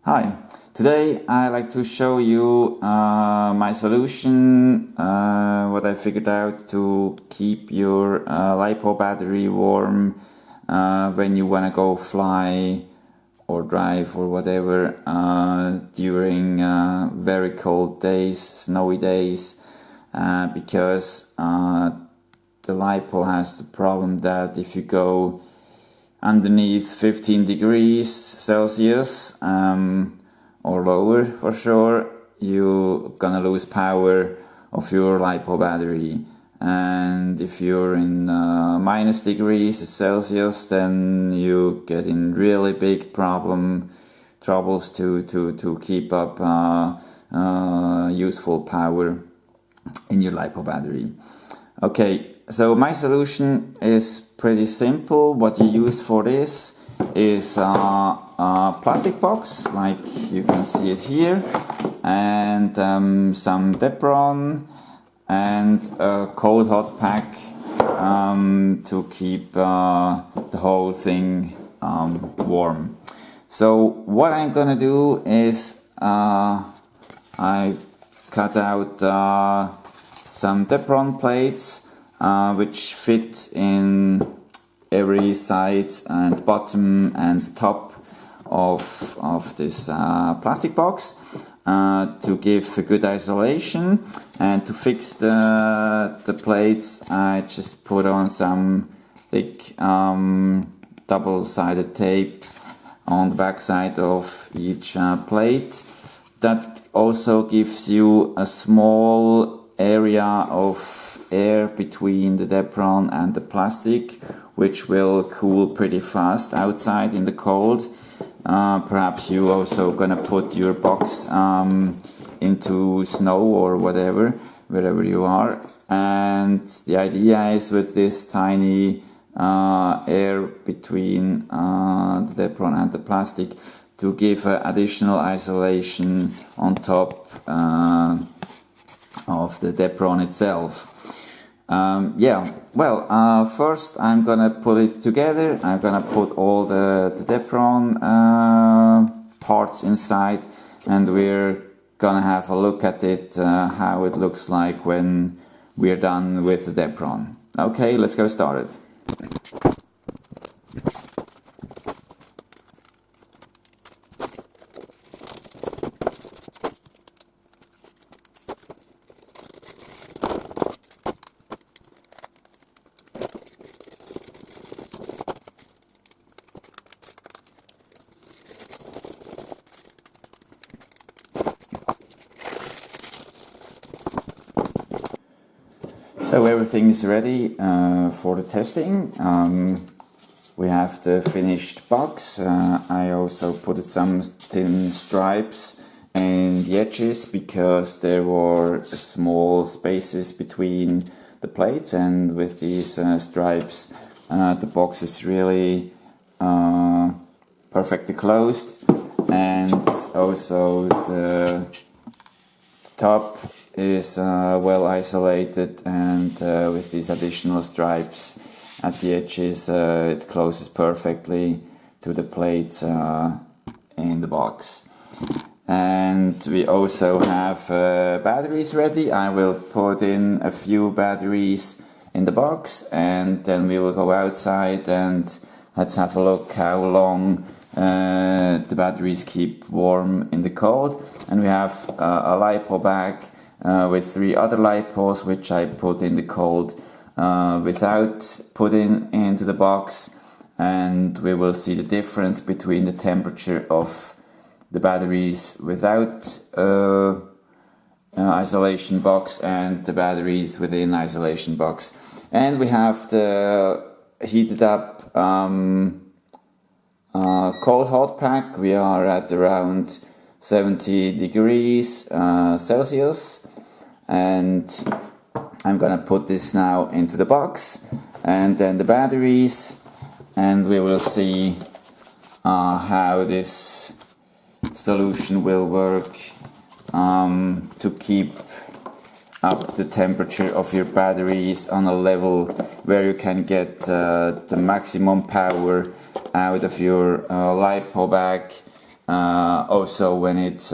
Hi, today I'd like to show you my solution, what I figured out to keep your LiPo battery warm when you want to go fly or drive or whatever during very cold days, snowy days, because the LiPo has the problem that if you go underneath 15 degrees Celsius or lower for sure, you're gonna lose power of your LiPo battery. And if you're in minus degrees Celsius, then you get in really big troubles to keep up useful power in your LiPo battery. Okay, so my solution is pretty simple. What you use for this is a plastic box, like you can see it here, and some Depron and a cold hot pack to keep the whole thing warm. So what I'm gonna do is I cut out some Depron plates which fit in every side and bottom and top of this plastic box to give a good isolation. And to fix the plates, I just put on some thick double-sided tape on the back side of each plate. That also gives you a small area of air between the Depron and the plastic, which will cool pretty fast outside in the cold. Perhaps you also gonna put your box into snow or whatever, wherever you are. And the idea is with this tiny air between the Depron and the plastic to give additional isolation on top of the Depron itself. First I'm gonna put it together. I'm gonna put all the Depron parts inside, and we're gonna have a look at it, how it looks like when we're done with the Depron. Okay, let's go started. So everything is ready for the testing. We have the finished box. I also put some thin stripes in the edges because there were small spaces between the plates, and with these stripes the box is really perfectly closed, and also the top is well isolated, and with these additional stripes at the edges it closes perfectly to the plates in the box. And we also have batteries ready. I will put in a few batteries in the box, and then we will go outside and let's have a look how long the batteries keep warm in the cold. And we have a LiPo bag with 3 other LiPos, which I put in the cold without putting into the box, and we will see the difference between the temperature of the batteries without isolation box and the batteries within isolation box. And we have the heated up cold hot pack. We are at around 70 degrees Celsius, and I'm gonna put this now into the box, and then the batteries, and we will see how this solution will work to keep up the temperature of your batteries on a level where you can get the maximum power out of your LiPo bag also when it's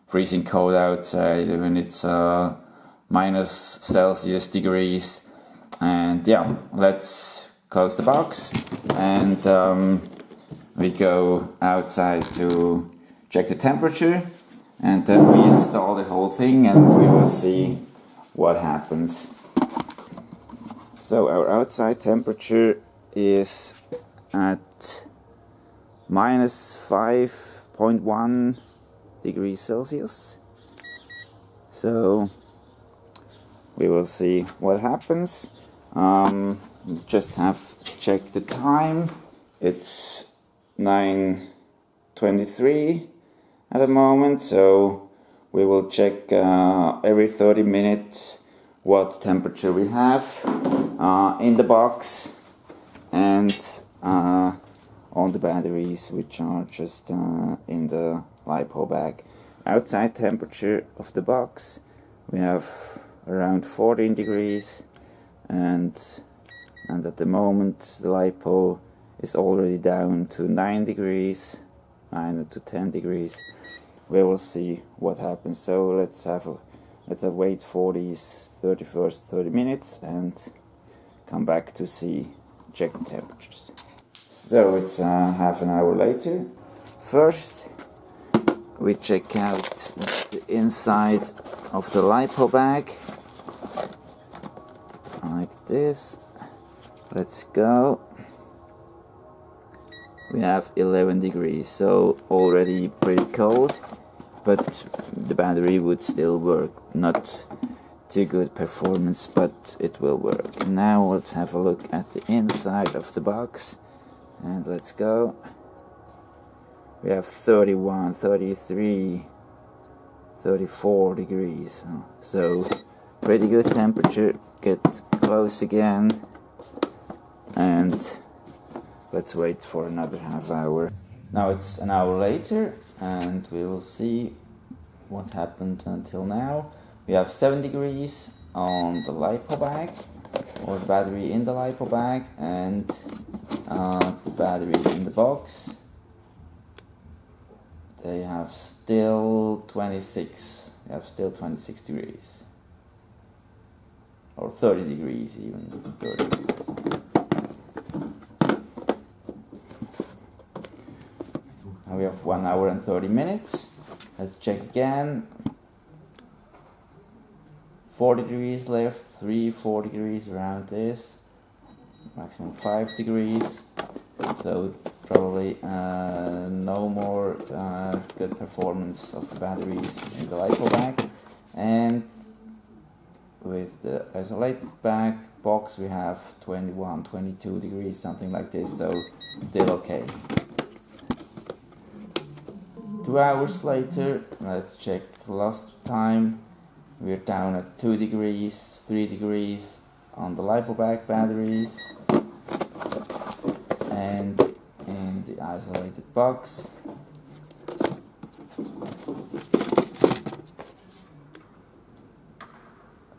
freezing cold outside, when it's minus Celsius degrees. And yeah, let's close the box and we go outside to check the temperature, and then we install the whole thing and we will see what happens. So our outside temperature is at minus 5.1 degrees Celsius. So we will see what happens. Just have to check the time. It's 9:23 at the moment, so we will check every 30 minutes what temperature we have in the box and on the batteries, which are just in the Lipo bag. Outside temperature of the box, we have around 14 degrees, and at the moment the Lipo is already down to 9 degrees, 9 to 10 degrees. We will see what happens. So let's wait for these 30 minutes and come back to check the temperatures. So it's half an hour later. First we check out the inside of the Lipo bag like this. Let's go. We have 11 degrees, so already pretty cold, but the battery would still work. Not too good performance, but it will work. Now let's have a look at the inside of the box, and let's go. We have 31, 33, 34 degrees, so pretty good temperature. Get close again, and let's wait for another half hour. Now it's an hour later, and we will see what happened until now. We have 7 degrees on the Lipo bag, or the battery in the Lipo bag, and the batteries in the box. They have still 26. They have still 26 degrees, or 30 degrees even. 30 degrees. Now we have 1 hour and 30 minutes. Let's check again. 4 degrees left, 4 degrees around this, maximum 5 degrees, so probably no more good performance of the batteries in the Lipo bag. And with the isolated bag box we have 21, 22 degrees, something like this, so still okay. 2 hours later, let's check lost time. We're down at 2 degrees, 3 degrees on the Lipo bag batteries, and in the isolated box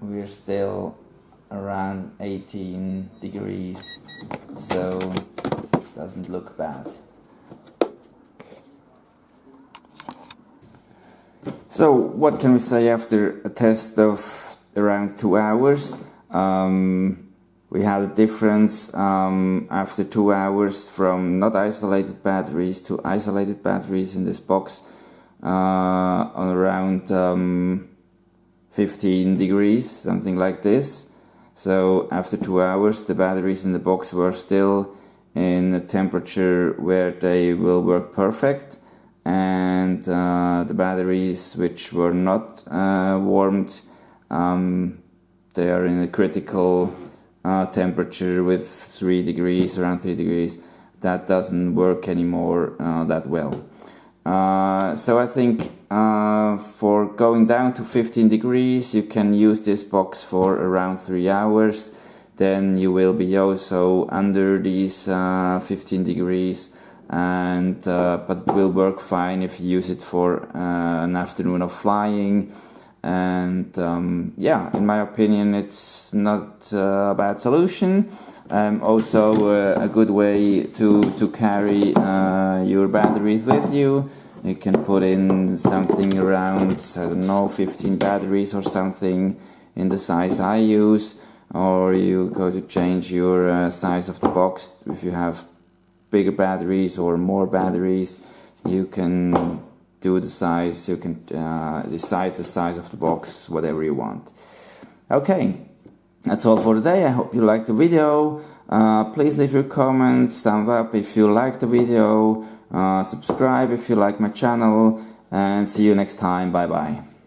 we're still around 18 degrees, so it doesn't look bad. So what can we say after a test of around 2 hours? We had a difference after 2 hours from not isolated batteries to isolated batteries in this box on around 15 degrees, something like this. So after 2 hours the batteries in the box were still in a temperature where they will work perfect, and the batteries which were not warmed, they are in a critical temperature with 3 degrees, around 3 degrees. That doesn't work anymore that well. So I think for going down to 15 degrees you can use this box for around 3 hours. Then you will be also under these 15 degrees, and but it will work fine if you use it for an afternoon of flying. And yeah, in my opinion it's not a bad solution. Also a good way to carry your batteries with you. You can put in something around, I don't know, 15 batteries or something in the size I use, or you go to change your size of the box. If you have bigger batteries or more batteries, you can do the size, you can decide the size of the box, whatever you want. Okay, that's all for today. I hope you liked the video. Please leave your comments, thumbs up if you like the video, subscribe if you like my channel, and see you next time. Bye bye.